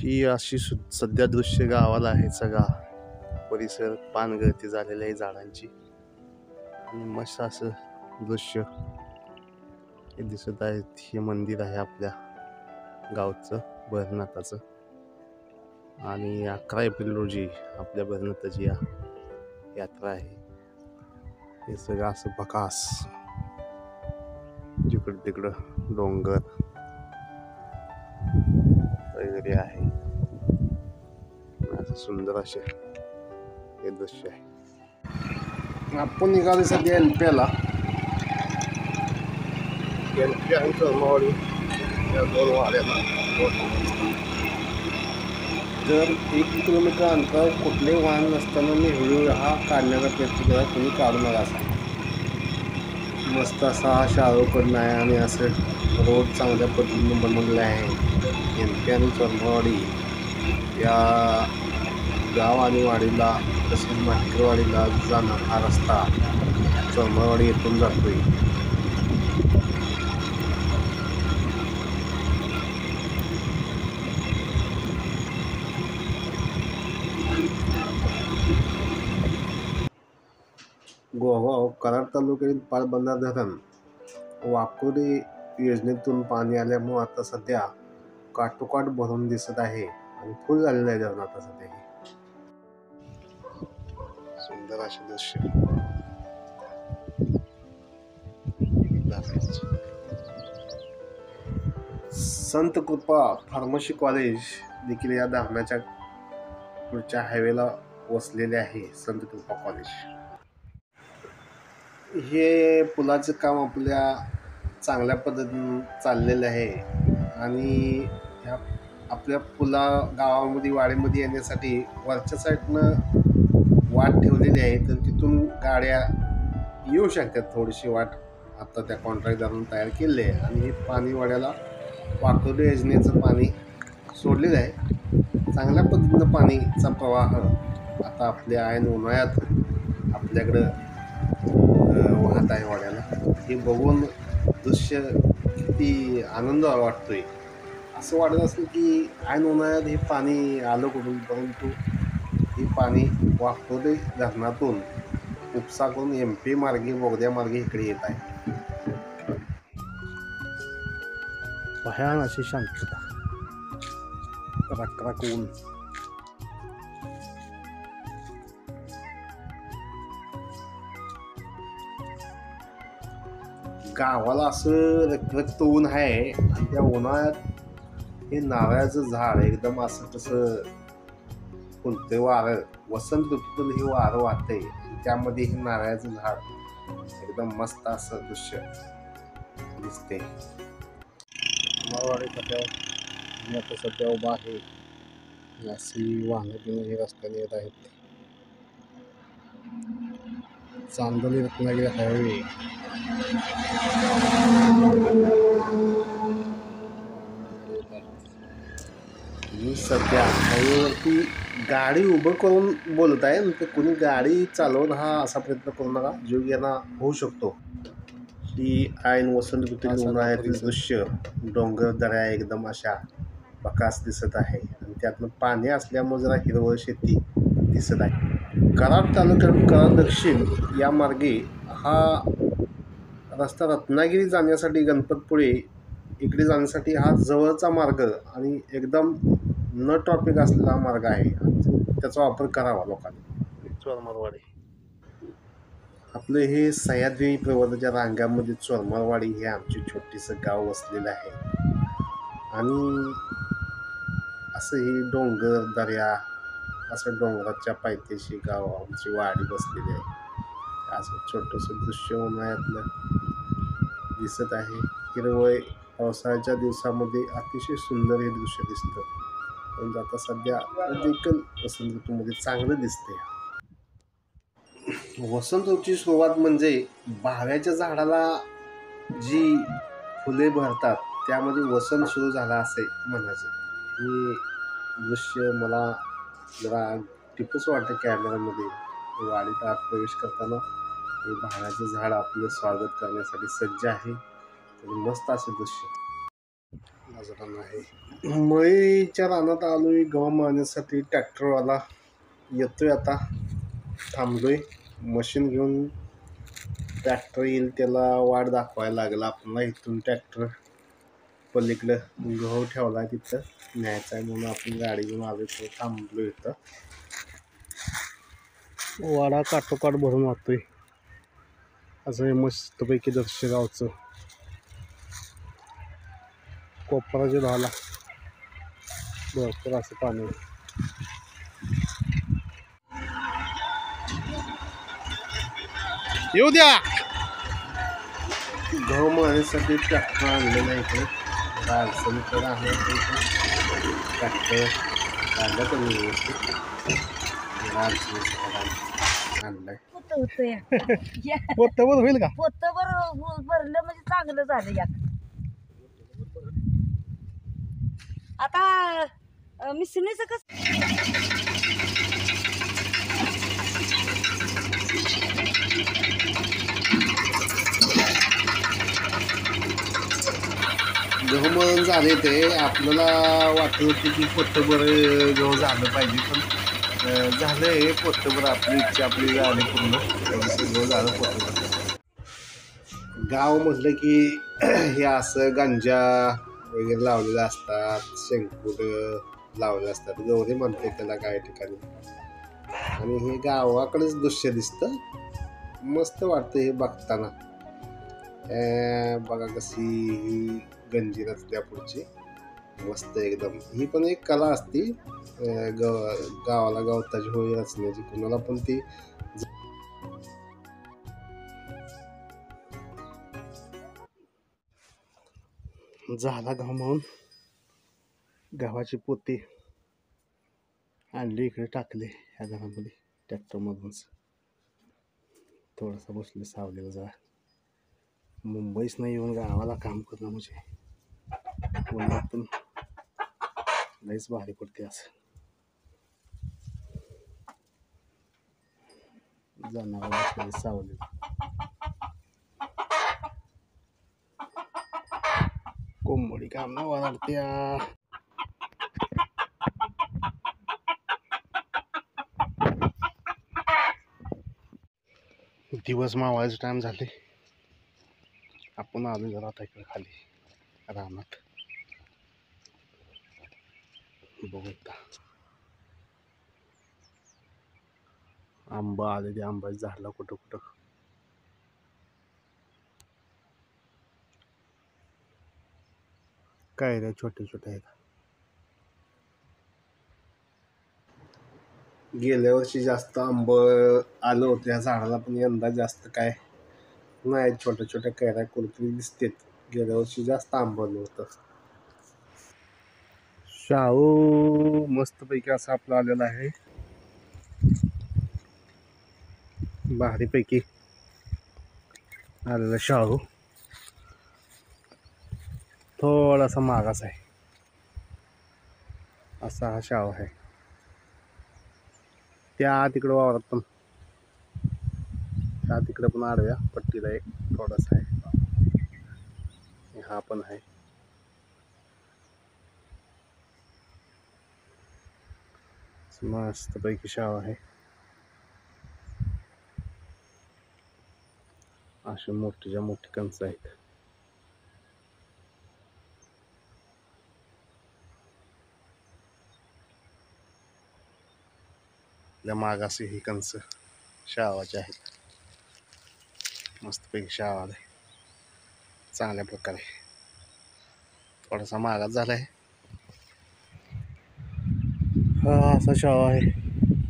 ही अशी सध्या दृश्य गावाला आहे. सगळा परिसर पानगळती झालेली आहे झाडांची आणि मस्त असं दृश्य हे दिसत आहे. हे मंदिर आहे आपल्या गावचं भरनाथाचं आणि 11 एप्रिल रोजी आपल्या भरनाथाची यात्रा आहे. हे सगळं असं बकास जिकडं तिकडं डोंगर वगैरे आहे. असं सुंदर असे हे दृश्य आहे. आपण निघाले सध्या एलपीला. एलपी आणि चर्मावाडी या दोन वाड्याला जर 1 किलोमीटर अंतरावर कुठले वाहन नसताना मी व्हिडिओ हा काढण्याचा प्रयत्न केला. तुम्ही काढू नका असा. मस्त असा हा शाळोकडनं आहे आणि असं रोड चांगल्या पद्धतीने बनवलेला आहे. एलपी आणि चर्मावाडी या गाव आणि वाडीला तसेच माटकरवाडीला जाणार हा रस्ता चर्मावाडी येथून जातोय. गोगाव कराड तालुक्यातील पाटबंधारे धरण वाकोरी योजनेतून पाणी आल्यामुळे आता सध्या काठोकाठ भरून दिसत आहे आणि फुल झालेलं आहे धरण आता सध्या. सुंदर असे दृश्य. संत कृपा फार्मसी कॉलेज देखील या धरणाच्या पुढच्या हायवेला वसलेले आहे. संत कृपा कॉलेज हे पुलाचं काम आपल्या चांगल्या पद्धतीने चाललेलं आहे आणि ह्या आपल्या पुला गावामध्ये वाडीमध्ये येण्यासाठी वरच्या साईडनं वाट ठेवलेली आहे. तर तिथून गाड्या येऊ शकतात. थोडीशी वाट आता त्या कॉन्ट्रॅक्टदारानं तयार केली आहे आणि हे पाणी वाड्याला वाकोरी योजनेचं पाणी सोडलेलं आहे. चांगल्या पद्धतीनं पाणीचा प्रवाह आता आपल्या ऐन उन्हाळ्यात आपल्याकडं वाहत आहे वाड्याला. हे बघून दृश्य किती आनंद वाटतोय. असं वाटत असेल की ऐन उन्हाळ्यात हे पाणी आलं कुठून, परंतु हे पाणी वाकोरी धरणातून उपसा करून MP मार्गे बोगद्यामार्गे इकडे येत आहे. भयान अशी शांतता, रखरख ऊन. गावाला असं रखरखत ऊन आहे आणि त्या उन्हाळ्यात हे नारळाचं झाड एकदम असं कसं फुलतंय. वारं वसंत ऋतूतून हे वारं वाहतंय. त्यामध्ये हे नारळाचं झाड एकदम मस्त असं दृश्य दिसते. मारवाडी फाट्यावर मी आता सध्या उभा आहे. अशी वाहनं बिनं हे रस्त्याने येत आहेत. चांदोली रत्नागिरी हायवे मी सध्या हायवेवरती गाडी उभं करून बोलत आहे. तर कोणी गाडी चालवून हा असा प्रयत्न करू नका. जीव घेणा होऊ शकतो. ही ऐन वसंत ऋतूतील उन्हाळ्यातील दृश्य. डोंगर दऱ्या एकदम अशा बकास दिसत आहे आणि त्यातनं पाणी असल्यामुळे जरा हिरवळ शेती दिसत आहे. कराड तालुक्यात कराड दक्षिण या मार्गे हा रस्ता रत्नागिरी जाण्यासाठी गणपतपुळे इकडे जाण्यासाठी हा जवळचा मार्ग आणि एकदम न ट्रॉफिक असलेला मार्ग आहे. त्याचा वापर करावा लोकांनी. चोरमारवाडी आपलं हे सह्याद्री पर्वताच्या रांगामध्ये चोरमारवाडी हे आमचे छोटेसं गाव वसलेलं आहे आणि असं हे डोंगर दर्या असं डोंगराच्या पायथ्याशी गाव आमची वाडी बसलेली आहे. असं छोटंसं दृश्य उन्हाळ्यातलं दिसत आहे. हिरवळ पावसाळ्याच्या दिवसामध्ये अतिशय सुंदर हे दृश्य दिसतं. पण आता सध्या देखील वसंत ऋतूमध्ये चांगलं दिसतंय. वसंत ऋतूची सुरुवात म्हणजे भाव्याच्या झाडाला जी फुले भरतात त्यामध्ये वसंत सुरू झाला असे म्हणायचं. हे दृश्य मला जरा टिपूस वाटतं कॅमेऱ्यामध्ये. वाडीत आत प्रवेश करताना हे भाव्याचं झाड आपलं स्वागत करण्यासाठी सज्ज आहे. तर मस्त असं दृश्य. जणांना आहे. मळीच्या रानात आलोय गहू मळण्यासाठी. ट्रॅक्टरवाला येतोय आता, थांबलोय. मशीन घेऊन ट्रॅक्टर येईल त्याला वाट दाखवायला लागला आपल्याला. इथून ट्रॅक्टर पलीकडं गहू ठेवला आहे तिथं न्यायचा आहे म्हणून आपण गाडी घेऊन आलो. तो थांबलो इथं. वाडा काठोकाठ भरून वाहतोय. असं हे मस्तपैकी दर्शगावचं कोपराच्या धाला भरपूर असं पाणी. येऊ द्या. गहू मळण्यासाठी ट्रॅक्टर आणलेला आहे इकडे. अडचणीकडे आहे ट्रॅक्टर काढलं तर व्यवस्थित आणलाय. पोतभर होईल का? पोतभर भरलं म्हणजे चांगलं झालं. यात आता मिसळीचं कसं गहू मळून झाले ते आपल्याला वाटत होती की पोतभर गहू झालं पाहिजे, पण झालं हे पोतभर. आपली इच्छा आपली झाली पूर्ण. गहू झालं पोतभर. गाव म्हटलं की हे असं गांजा वगैरे लावलेलं असतात, शेंगपूड लावलेलं असतात, गवरे म्हणते त्याला काही ठिकाणी. आणि हे गावाकडेच दृश्य दिसतं. मस्त वाटतं हे बघताना. बघा कशी ही गंजी रचल्या पुढची, मस्त एकदम. ही पण एक कला असती गावाला गवताची होळी रचण्याची. कुणाला पण ती झाला गाव म्हणून गव्हाची पोती आणली इकडे टाकले ह्या घरामध्ये ट्रॅक्टरमधूनच. थोडासा बसले सावलेला जरा. मुंबईच नाही येऊन गावाला काम करणं म्हणजे पण लईच भारी पडते. असं जनावर सावले. कोंबडी काम ना वाढत्या. दिवस मावायचं टाइम झाले. आपण आलो जरा आता इकडे खाली रानात. बघता आंबा आले. ते आंब्याच्या झाडला कुठं कुठं काय रे छोटे छोटे आहेत. गेल्या वर्षी जास्त आंब आलं होतं या झाडाला, पण यंदा जास्त काय नाही. छोट्या छोट्या कैऱ्या कुरकुरी दिसतात. गेल्या वर्षी जास्त आंब आलं होतं. शाहू मस्तपैकी असं आपलं आलेलं आहे. भारीपैकी आलेला शाहू. थोडासा मागास आहे असा हा शाहू आहे. त्या तिकडं वावरात पण, त्या तिकडं पण आडव्या पट्टीला एक थोडासा आहे. हा पण आहे. मस्तपैकी शाहू आहे. असे मोठीच्या मोठी कंच आहेत. त्या मागाशी ही कंच शावाचे आहेत. मस्तपैकी शाव आलाय चांगल्या प्रकारे. थोडासा मागास झालाय. हा असा शाव आहे.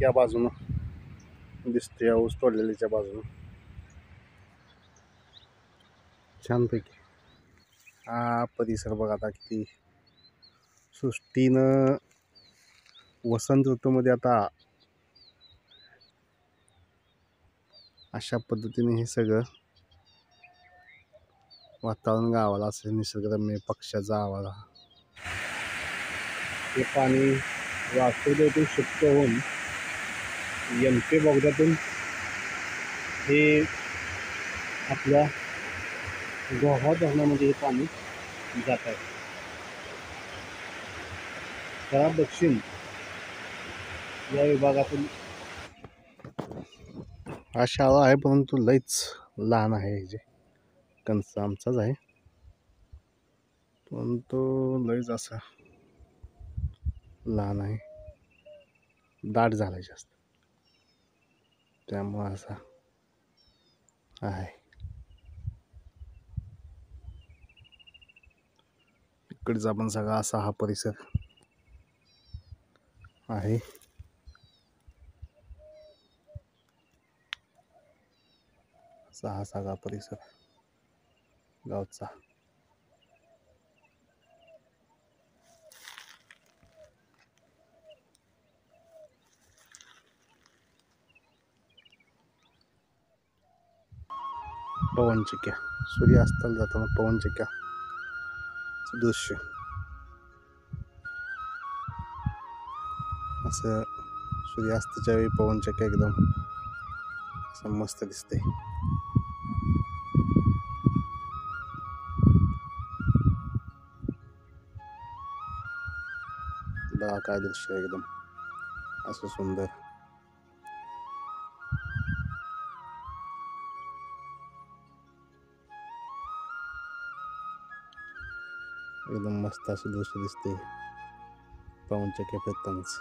या बाजूनं दिसतोय ऊस तोडलेल्याच्या बाजूनं छानपैकी. हा परिसर बघा आता किती सृष्टीनं वसंत ऋतूमध्ये आता अशा पद्धतीने हे सगळं वातावरण गावाला असेल. निसर्गरम्य पक्ष्याचा आवाज. हे पाणी वासुदेवातून शुद्ध होऊन यमके बोगद्यातून हे आपल्या गोहा धरणामध्ये हे पाणी जात आहे. खराब दक्षिण या विभागातील हा शाळा आहे, परंतु लईच लहान आहे. हे जे कंस आमचाच आहे, परंतु लईच असा लहान आहे, दाट झालाय जास्त, त्यामुळं असा आहे. इकडचा पण सगळा असा हा परिसर आहे. असा हा सगळा परिसर गावचा. पवनचक्क्या, सूर्यास्ताला जाताना पवनचक्क्या दृश्य असं सूर्यास्ताच्या वेळी पवनचक्क्या एकदम असं मस्त दिसते. बघा काय दृश्य एकदम असं सुंदर. एकदम मस्त असं दृश्य दिसते पवनचक्क्या फिरतानाच.